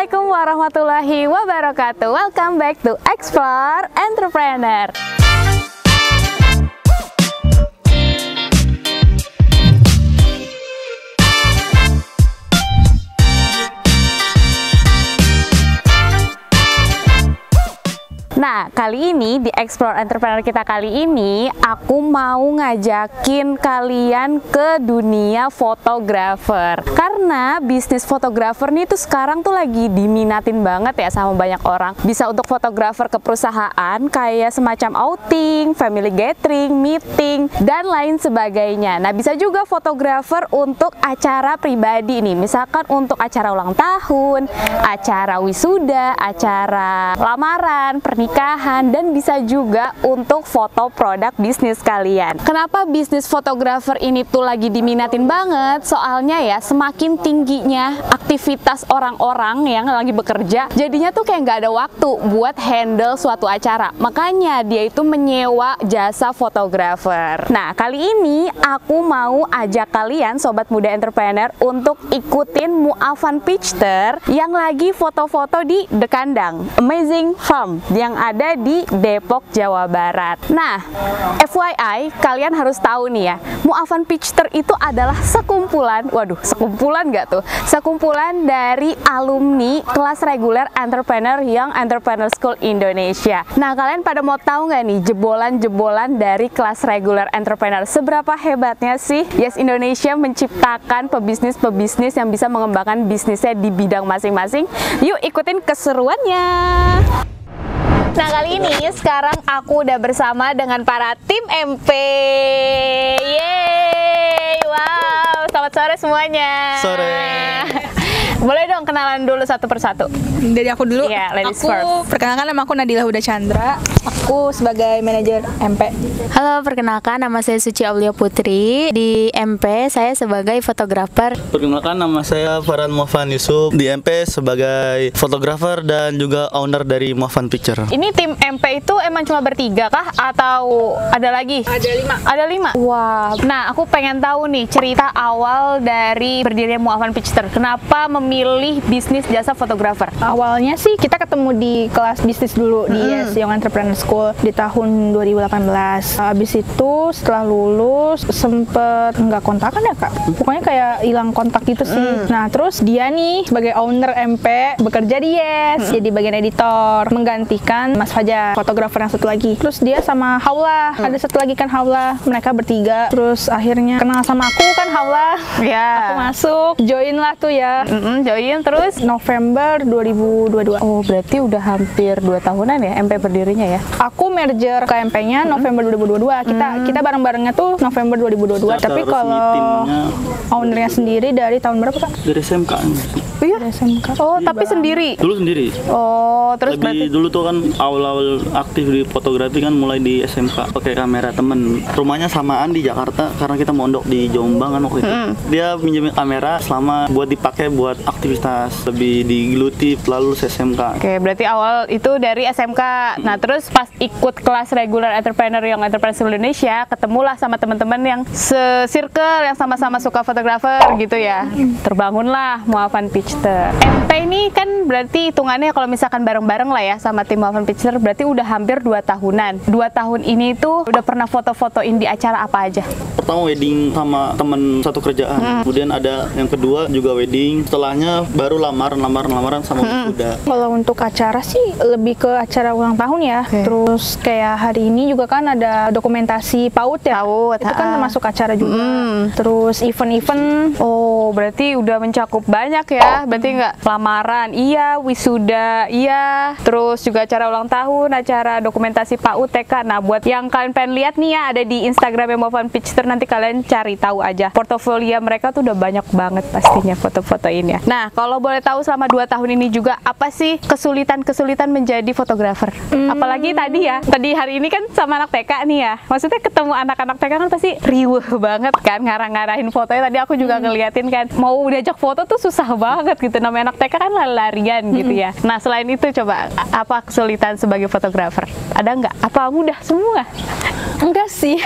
Assalamualaikum warahmatullahi wabarakatuh. Welcome back to Explore Entrepreneur. Nah, kali ini di Explore Entrepreneur kita kali ini, aku mau ngajakin kalian ke dunia fotografer. Karena bisnis fotografer nih tuh sekarang tuh lagi diminatin banget ya sama banyak orang. Bisa untuk fotografer ke perusahaan, kayak semacam outing, family gathering, meeting, dan lain sebagainya. Nah, bisa juga fotografer untuk acara pribadi nih. Misalkan untuk acara ulang tahun, acara wisuda, acara lamaran, pernikahan, dan bisa juga untuk foto produk bisnis kalian. Kenapa bisnis fotografer ini tuh lagi diminatin banget? Soalnya ya semakin tingginya aktivitas orang-orang yang lagi bekerja, jadinya tuh kayak nggak ada waktu buat handle suatu acara. Makanya dia itu menyewa jasa fotografer. Nah, kali ini aku mau ajak kalian sobat muda entrepreneur untuk ikutin Mu'afan Picture yang lagi foto-foto di The Kandang Amazing Farm yang ada di Depok, Jawa Barat. Nah, FYI, kalian harus tahu nih ya, Mu'afan Picture itu adalah sekumpulan, waduh, sekumpulan nggak tuh? Sekumpulan dari alumni kelas reguler Entrepreneur Young Entrepreneur School Indonesia. Nah, kalian pada mau tahu nggak nih jebolan-jebolan dari kelas reguler Entrepreneur? Seberapa hebatnya sih Yes Indonesia menciptakan pebisnis-pebisnis yang bisa mengembangkan bisnisnya di bidang masing-masing? Yuk ikutin keseruannya! Nah, kali ini sekarang aku udah bersama dengan para tim MP. Yeay! Wow, selamat sore semuanya. Sore. Boleh dong kenalan dulu satu persatu. Dari aku dulu. Iya, ladies first. Perkenalkan, nama aku Nadila Huda Chandra. Aku sebagai manajer MP. Halo, perkenalkan nama saya Suci Aulia Putri. Di MP saya sebagai fotografer. Perkenalkan, nama saya Farhan Mu'afan Yusuf. Di MP sebagai fotografer dan juga owner dari Mu'afan Picture. Ini tim MP itu emang cuma bertiga kah? Atau ada lagi? Ada lima? Wah, nah aku pengen tahu nih cerita awal dari berdirinya Mu'afan Picture. Kenapa memilih bisnis jasa fotografer? Awalnya sih kita ketemu di kelas bisnis dulu di Yes Young Entrepreneur School di tahun 2018. Habis itu setelah lulus sempet nggak kontakan ya kak. Pokoknya kayak hilang kontak gitu sih. Nah terus dia nih sebagai owner MP bekerja di Yes, jadi bagian editor, menggantikan Mas Fajar, fotografer yang satu lagi. Terus dia sama Haula, ada satu lagi kan Haula, mereka bertiga. Terus akhirnya kenal sama aku kan Haula. Ya. Aku masuk, join lah tuh ya. Join terus November 2022. Oh, berarti udah hampir 2 tahunan ya MP berdirinya ya? Aku merger ke MP-nya November 2022. Kita bareng-barengnya tuh November 2022. Tapi kalau ownernya sendiri dari tahun berapa kak? Dari SMK. Oh iya? Dari SMK. Oh, tapi sendiri? Dulu sendiri. Oh, terus berarti Dulu tuh kan awal-awal aktif di fotografi kan mulai di SMK pakai kamera temen. Rumahnya samaan di Jakarta karena kita mondok di Jombang kan waktu itu. Dia minjemin kamera selama buat dipakai buat aktivitas lebih digeluti lalu SMK. Oke, berarti awal itu dari SMK. Nah, terus pas ikut kelas regular Entrepreneur Young Entrepreneur School Indonesia, ketemulah sama teman-teman yang se-circle yang sama-sama suka fotografer gitu ya. Terbangunlah Mu'afan Picture. MP ini kan berarti hitungannya kalau misalkan bareng-bareng lah ya sama tim Mu'afan Picture, berarti udah hampir 2 tahunan. 2 tahun ini tuh udah pernah foto-fotoin di acara apa aja? Pertama wedding sama temen satu kerjaan. Kemudian ada yang kedua juga wedding. Setelahnya baru lamaran sama wisuda. Kalau untuk acara sih lebih ke acara ulang tahun ya. Terus kayak hari ini juga kan ada dokumentasi PAUD ya. PAUD, itu kan termasuk acara juga. Terus event-event. Oh, berarti udah mencakup banyak ya. Berarti nggak lamaran, iya, wisuda, iya, terus juga acara ulang tahun, acara dokumentasi PAUD TK. Nah, buat yang kalian pengen lihat nih ya, ada di Instagramnya Mu'afan Picture, nanti kalian cari tahu aja. Portofolio mereka tuh udah banyak banget pastinya foto-fotoinnya. Nah, kalau boleh tahu selama 2 tahun ini juga apa sih kesulitan-kesulitan menjadi fotografer? Apalagi tadi ya, tadi hari ini kan sama anak TK nih ya. Maksudnya ketemu anak-anak TK kan pasti riuh banget kan ngarang-ngarahin fotonya. Tadi aku juga ngeliatin kan, mau diajak foto tuh susah banget gitu. Namanya anak TK kan lari-larian gitu ya. Nah, selain itu coba apa kesulitan sebagai fotografer? Ada nggak? Apa mudah semua? Enggak sih.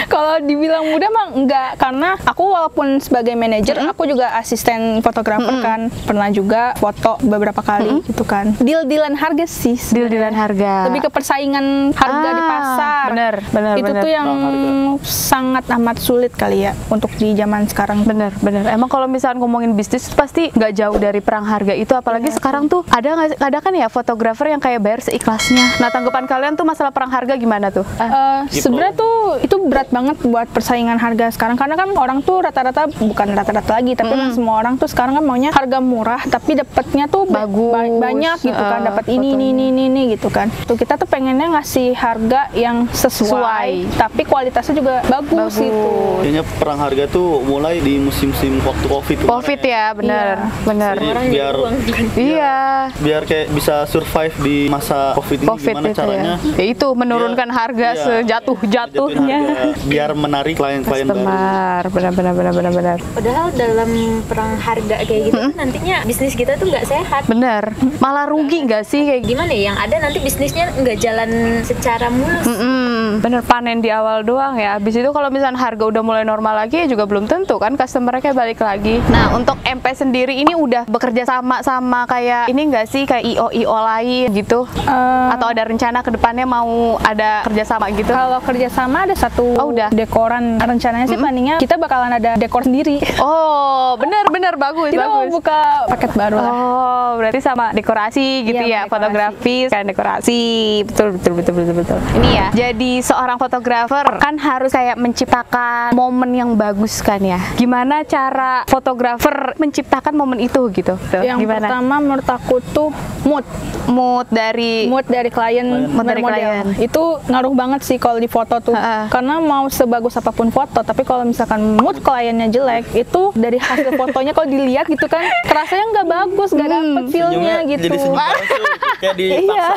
Kalau dibilang muda mah enggak, karena aku walaupun sebagai manajer, aku juga asisten fotografer kan. Pernah juga foto beberapa kali gitu kan. Deal-dealan harga sih. Deal-dealan harga. Lebih ke persaingan harga di pasar. Bener. Itu tuh yang sangat amat sulit kali ya untuk di zaman sekarang. Bener. Emang kalau misalnya ngomongin bisnis pasti nggak jauh dari perang harga itu, apalagi sekarang tuh ada kan ya fotografer yang kayak bayar seikhlasnya. Nah, tanggapan kalian tuh masalah perang harga gimana tuh? Sebenarnya tuh itu berat banget buat persaingan harga sekarang, karena kan orang tuh rata-rata, bukan rata-rata lagi, tapi kan semua orang tuh sekarang kan maunya harga murah tapi dapatnya tuh banyak gitu kan, dapat ini gitu kan. Tuh kita tuh pengennya ngasih harga yang sesuai. Tapi kualitasnya juga bagus gitu. Kayaknya perang harga tuh mulai di musim-musim waktu Covid tuh. Covid ya, bener. Jadi biar kayak bisa survive di masa Covid ini, gimana itu caranya? Ya itu menurunkan harga sejatuh-jatuhnya. Biar menarik klien-klien baru. Benar. Padahal dalam perang harga kayak gitu nantinya bisnis kita tuh nggak sehat. Bener. Malah rugi nggak sih kayak Gimana ya, yang ada nanti bisnisnya nggak jalan secara mulus. Bener, panen di awal doang ya. Habis itu kalau misalnya harga udah mulai normal lagi ya juga belum tentu kan customer-nya balik lagi. Nah, untuk MP sendiri ini udah bekerja sama kayak ini nggak sih, kayak IO lain gitu? Atau ada rencana ke depannya mau ada kerjasama gitu? Kalau kerjasama ada satu dekoran, rencananya sih planningnya kita bakalan ada dekor sendiri. Oh, bener bagus. Kita mau buka paket baru lah. Oh, berarti sama dekorasi gitu ya, fotografi kan dekorasi. Betul. Ini ya, jadi seorang fotografer kan harus kayak menciptakan momen yang bagus kan ya. Gimana cara fotografer menciptakan momen itu gitu? Yang pertama menurut aku tuh mood dari klien. Itu ngaruh banget sih kalau di foto tuh. Karena mau sebagus apapun foto, tapi kalau misalkan mood kliennya jelek, itu dari hasil fotonya kalau dilihat gitu kan, kerasanya nggak bagus, nggak dapet feel-nya gitu. Jadi senyum palsu, kayak dipaksa.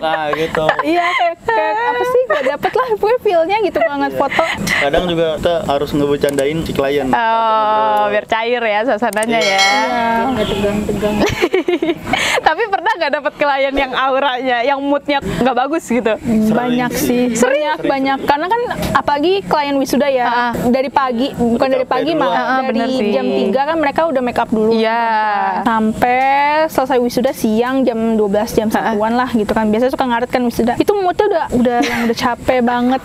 Nah gitu. Iya, kayak apa sih, nggak dapet lah pokoknya feel-nya gitu banget foto. Kadang juga kita harus ngebecandain si klien. Oh, biar cair ya suasananya ya. Nggak tegang-tegang. Tapi pernah nggak dapet klien yang auranya, yang moodnya nggak bagus gitu? Banyak sih. Banyak. Karena kan apalagi klien wisuda ya, dari pagi, bukan dari pagi malah dari jam 3 kan mereka udah make up dulu. Iya. Sampai selesai wisuda siang jam 12 jam 1-an lah gitu kan. Biasanya suka ngaret kan wisuda. Itu moodnya udah capek banget.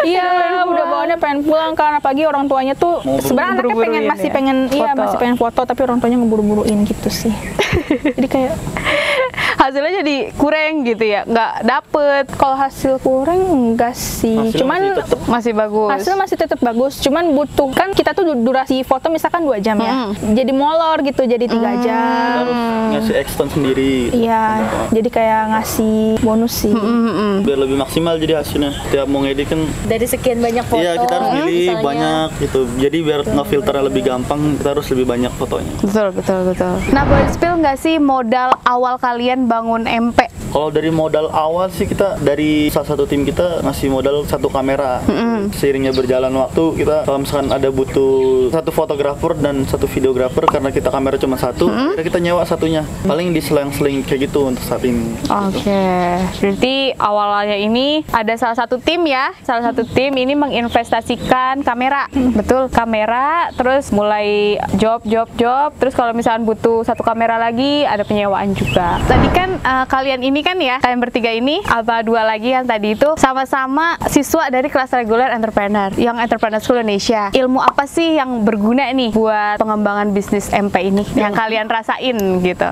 Iya, udah bawaannya pengen pulang kan, apalagi orang tuanya tuh sebenarnya anaknya masih pengen foto, tapi orang tuanya ngeburu-buruin gitu sih. Jadi kayak hasilnya jadi kurang gitu ya, nggak dapet. Kalau hasil kurang enggak sih, cuman masih bagus. Hasil masih tetap bagus, cuman butuh kan kita tuh durasi foto misalkan 2 jam ya, jadi molor gitu, jadi 3 jam. Harus ngasih extend sendiri. Iya, jadi kayak ngasih bonus sih. Biar lebih maksimal jadi hasilnya. Tiap mau ngedit kan Dari sekian banyak foto. iya, kita harus pilih banyak gitu. Jadi biar ngefilternya lebih gampang, kita harus lebih banyak fotonya. Betul. Nah, boleh spill nggak sih modal awal kalian bangun MP? Kalau dari modal awal sih kita dari salah satu tim kita ngasih modal 1 kamera. Seiringnya berjalan waktu kita kalau misalkan ada butuh 1 fotografer dan 1 videografer, karena kita kamera cuma 1, akhirnya kita nyewa satunya. Paling diselang-seling kayak gitu untuk saat ini. Oke. Berarti awalnya ini ada salah satu tim ya. Salah satu tim ini menginvestasikan kamera. Betul, kamera, terus mulai job. Terus kalau misalkan butuh 1 kamera lagi ada penyewaan juga. Tadi kan kalian ini kan ya, kalian bertiga ini, apa 2 lagi yang tadi itu sama-sama siswa dari kelas reguler entrepreneur, yang Entrepreneur School Indonesia. Ilmu apa sih yang berguna nih buat pengembangan bisnis MP ini yang kalian rasain gitu?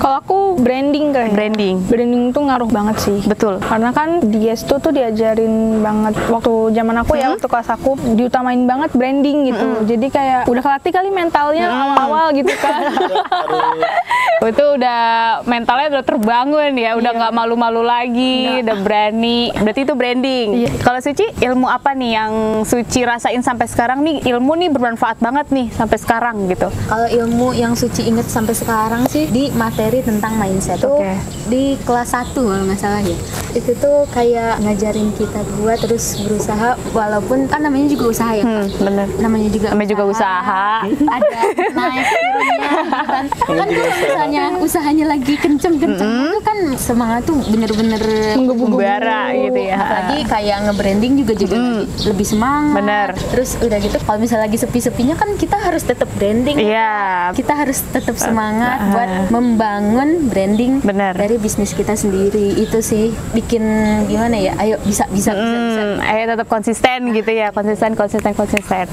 Kalau aku branding kan. Branding tuh ngaruh banget sih. Betul. Karena kan di S2 tuh diajarin banget waktu zaman aku ya, waktu kelas aku diutamain banget branding gitu. Jadi kayak udah kelatih kali mentalnya awal-awal gitu kan. Itu udah mentalnya udah terbangun ya, udah nggak malu-malu lagi, udah berani. Berarti itu branding. Kalau Suci, ilmu apa nih yang Suci rasain sampai sekarang nih, ilmu nih bermanfaat banget nih sampai sekarang gitu? Kalau ilmu yang Suci inget sampai sekarang sih di materi tentang mindset tuh di kelas 1 kalau nggak salah ya. Itu tuh kayak ngajarin kita buat terus berusaha, walaupun kan namanya juga usaha ya. Namanya juga usaha. Ada naik turunnya gitu kan. Kan usahanya lagi kenceng-kenceng itu kan semangat tuh bener-bener Bara gitu ya. Apalagi kayak nge-branding juga lebih semangat. Bener. Terus udah gitu kalau misalnya lagi sepi-sepinya kan kita harus tetap branding. Iya. Kita harus tetap semangat buat membangun branding Bener. dari bisnis kita sendiri. Itu sih bikin gimana ya? Ayo bisa. Ayo tetap konsisten gitu ya, konsisten.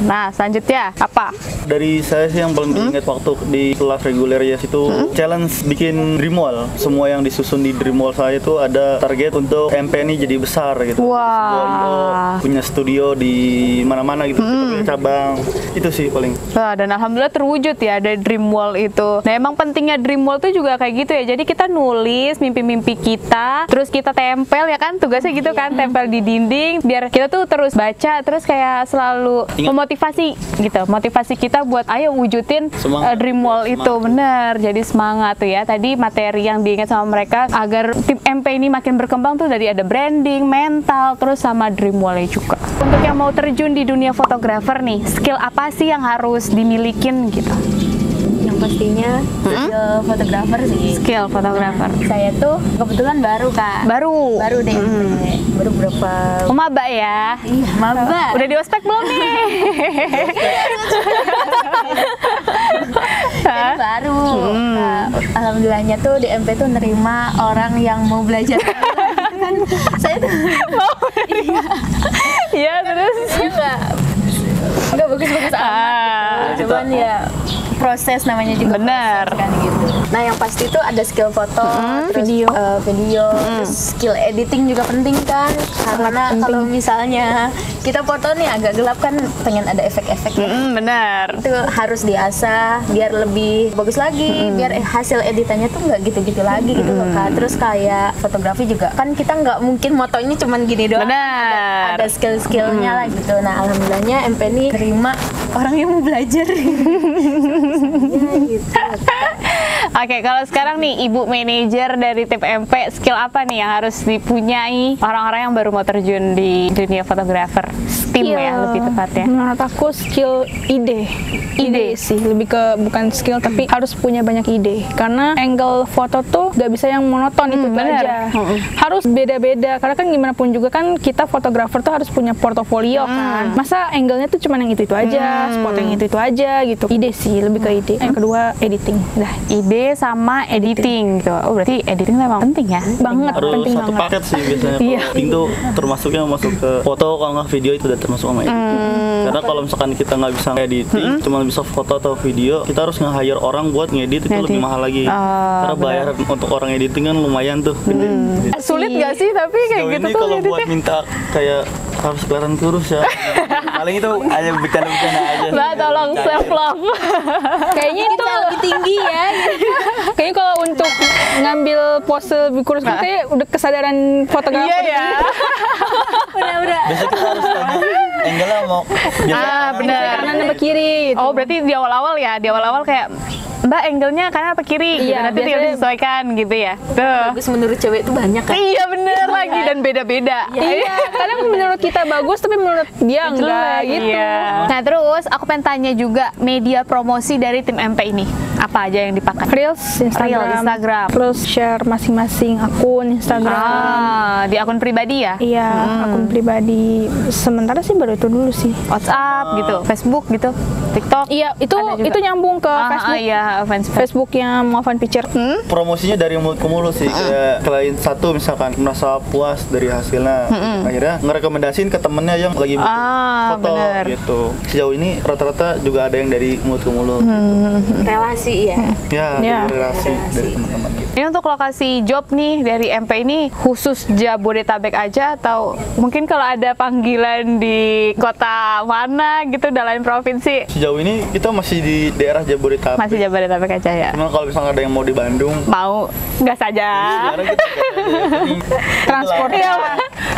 Nah, selanjutnya apa? Dari saya sih yang paling diingat waktu di kelas reguler ya itu challenge bikin dream wall. Semua yang disusun di dream wall saya itu ada target untuk MP ini jadi besar gitu. Sebuah IO punya studio di mana-mana gitu, kita punya cabang. Itu sih paling. Wah, dan alhamdulillah terwujud ya ada dream wall itu. Nah, emang pentingnya dream wall tuh juga kayak gitu ya. Jadi kita nulis mimpi-mimpi kita, terus kita tempel ya kan, tugasnya gitu kan, tempel di dinding biar kita tuh terus baca, terus kayak selalu memotivasi gitu. Motivasi kita buat ayo wujudin dream wall itu. Bener, jadi semangat tuh ya. Tadi materi yang diingat sama mereka agar tim MP ini makin berkembang tuh dari ada branding, mental, terus sama dream wall-nya juga. Untuk yang mau terjun di dunia fotografer nih, skill apa sih yang harus dimilikin gitu? Yang pastinya skill fotografer sih. Skill fotografer. Saya tuh kebetulan baru Kak. Baru deh. Baru berapa? Oh, maba ya? Iya, maba. Udah di ospek belum nih? Jadi baru. Nah, alhamdulillahnya tuh di MP tuh nerima orang yang mau belajar. Kan saya tuh Iya, terus? Enggak bagus-bagus amat gitu. Cuman ya proses namanya juga. Bener. Proses, kan gitu. Nah, yang pasti tuh ada skill foto, terus video, terus skill editing juga penting kan. Karena kalau misalnya kita foto nih agak gelap kan pengen ada efek-efek. Bener. Itu harus diasah biar lebih bagus lagi, biar hasil editannya tuh nggak gitu-gitu lagi gitu loh Kak. Terus kayak fotografi juga kan kita nggak mungkin motonya cuman gini doang. Bener. Ada skill-skillnya lah gitu. Nah, alhamdulillahnya MP ini terima orang yang mau belajar. Ya, gitu. Oke, kalau sekarang nih Ibu manajer dari tim MP, skill apa nih yang harus dipunyai orang-orang yang baru mau terjun di dunia fotografer? Tim ya lebih tepatnya. Menurut aku skill ide sih, lebih ke bukan skill tapi harus punya banyak ide. Karena angle foto tuh gak bisa yang monoton itu aja. Harus beda-beda. Karena kan gimana pun juga kan kita fotografer tuh harus punya portofolio kan. Masa angle-nya tuh cuma yang itu aja, spot yang itu aja gitu. Ide sih, lebih ke ide. Yang kedua editing. Dah, ide sama editing gitu. Oh, berarti editing memang penting ya? banget, Harus penting satu banget. paket sih biasanya. Kalau editing tuh termasuknya masuk ke foto, kalau nggak video itu udah termasuk sama editing. Karena kalau misalkan kita nggak bisa editing, cuma bisa foto atau video, kita harus nge-hire orang buat ngedit itu lebih mahal lagi. Karena bayar untuk orang editing kan lumayan tuh. Gede. Sulit gak sih tapi kayak Sejauh gitu ini tuh kalau buat editnya? minta kayak harus kelihatan kurus ya. Paling itu aja bercanda-bercanda aja. Mbak tolong self love. Kayaknya itu Lebih tinggi ya. kayaknya kalau untuk ngambil pose lebih kurus kan kayak udah kesadaran fotografer. Iya ya. Udah. Biasanya kita harus tanya angle-nya mau Bener. Kanan apa kiri gitu. Oh, berarti di awal-awal ya, di awal-awal kayak Mbak angle-nya kanan apa kiri? Gitu. Iya, Nanti tinggal biasanya- disesuaikan gitu ya. Tuh. Bagus menurut cewek itu banyak kan. Iya bener lagi dan beda-beda. Iya, kadang menurut kita bagus tapi menurut dia enggak gitu. Iya. Nah terus aku pengen tanya juga media promosi dari tim MP ini apa aja yang dipakai? Reels Instagram. Terus share masing-masing akun Instagram. Di akun pribadi ya? Iya, akun pribadi. Sementara sih baru itu dulu sih. WhatsApp gitu, Facebook gitu, TikTok. Iya, itu Ada juga. itu nyambung ke Facebook. Iya, Facebook. Facebook yang mau fan picture. promosinya dari mulut ke mulut sih. Kayak klien satu misalkan merasa puas dari hasilnya, akhirnya ngerekomendasiin ke temennya yang lagi butuh foto bener. gitu. Sejauh ini rata-rata juga ada yang dari mulut ke mulut. Relasi ya. Ya, Ya. dari relasi dari teman-teman gitu. Ini untuk lokasi job nih dari MP ini khusus Jabodetabek aja atau mungkin kalau ada panggilan di kota mana gitu dalam lain provinsi? Sejauh ini kita masih di daerah Jabodetabek. Masih Jabodetabek aja ya? Cuman kalau misalnya ada yang mau di Bandung, Mau? Nggak saja. sekarang kita Transport.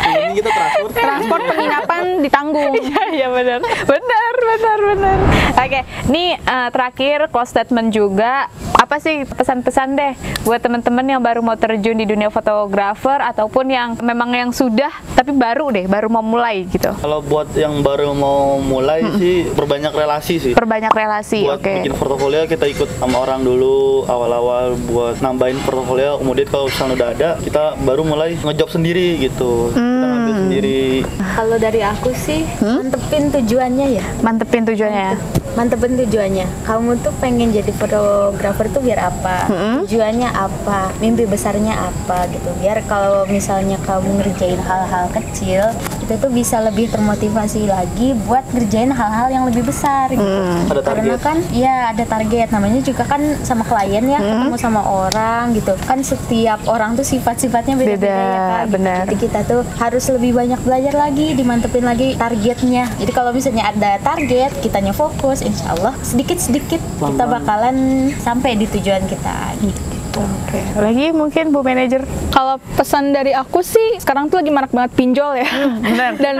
ini kita transport. Transport penginapan ditanggung. Iya benar, benar. Oke, nih terakhir close statement juga. Apa sih pesan-pesan deh buat teman-teman yang baru mau terjun di dunia fotografer ataupun yang memang yang sudah tapi baru mau mulai gitu? Kalau buat yang baru mau mulai sih perbanyak relasi sih. Perbanyak relasi, Buat oke. bikin portofolio kita ikut sama orang dulu awal-awal buat nambahin portofolio. Kemudian kalau misalnya udah ada, kita baru mulai ngejob sendiri gitu. Kita ngambil sendiri. Kalau dari aku sih mantepin tujuannya ya. Mantepin tujuannya ya. Mantepin tujuannya. Kamu tuh pengen jadi fotografer tuh biar apa? Tujuannya apa? Mimpi besarnya apa gitu. Biar kalau misalnya kamu ngerjain hal-hal kecil, itu tuh bisa lebih termotivasi lagi buat ngerjain hal-hal yang lebih besar gitu. Ada Karena target. kan ya ada target, namanya juga kan sama klien ya, ketemu sama orang gitu. Kan setiap orang tuh sifat-sifatnya beda-beda Beda, ya kan. benar. Jadi kita tuh harus lebih banyak belajar lagi, dimantepin lagi targetnya. Jadi kalau misalnya ada target, kitanya fokus, insya Allah sedikit-sedikit kita bakalan sampai di tujuan kita gitu. Oke. Lagi mungkin Bu Manajer. Kalau pesan dari aku sih, sekarang tuh lagi marak banget pinjol ya. Benar. Dan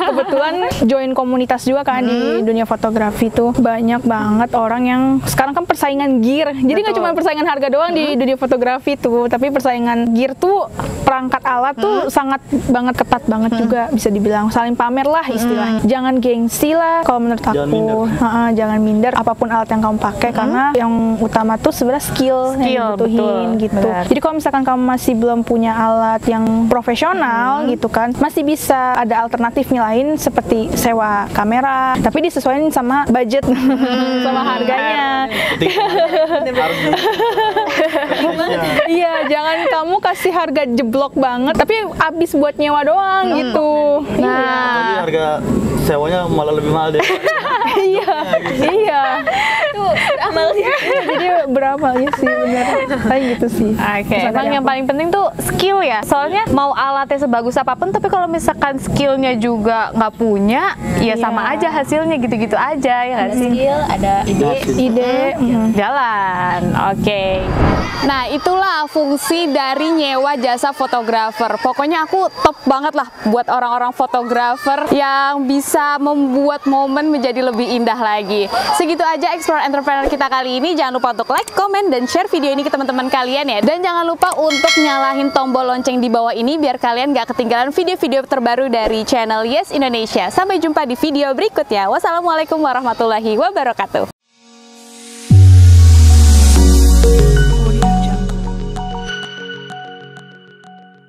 kebetulan join komunitas juga kan di dunia fotografi tuh. Banyak banget orang yang sekarang kan persaingan gear. Jadi nggak cuma persaingan harga doang di dunia fotografi tuh, tapi persaingan gear tuh, perangkat alat tuh sangat banget ketat banget juga, bisa dibilang saling pamer lah istilahnya. Jangan gengsi lah kalau menurut Jangan aku. Jangan minder apapun alat yang kamu pakai, karena yang utama tuh sebenarnya skill yang dibutuhin. Gitu. Benar. Jadi kalau misalkan kamu masih belum punya alat yang profesional gitu kan, masih bisa ada alternatifnya lain seperti sewa kamera, tapi disesuaikan sama budget, sama harganya. Iya, jangan kamu kasih harga jeblok banget, tapi abis buat nyewa doang gitu. Jadi harga sewanya malah lebih mahal deh. Iya. Tuh, amalnya. Jadi beramalnya sih benar. Kayak gitu sih. Oke, Pesan emang dari yang aku. paling penting tuh skill ya. Soalnya mau alatnya sebagus apapun, tapi kalau misalkan skillnya juga nggak punya, ya sama aja hasilnya gitu-gitu aja ya nggak Ada sih? skill, ada ide. Ide. Jalan, oke. Nah, itulah fungsi dari nyewa jasa fotografer. Pokoknya aku top banget lah buat orang-orang fotografer yang bisa membuat momen menjadi lebih indah lagi. Segitu aja Explore Entrepreneur kita kali ini. Jangan lupa untuk like, komen, dan share video ini ke teman-teman kalian ya. Dan jangan lupa untuk nyalahin tombol lonceng di bawah ini biar kalian gak ketinggalan video-video terbaru dari channel Yes Indonesia. Sampai jumpa di video berikutnya. Wassalamualaikum warahmatullahi wabarakatuh.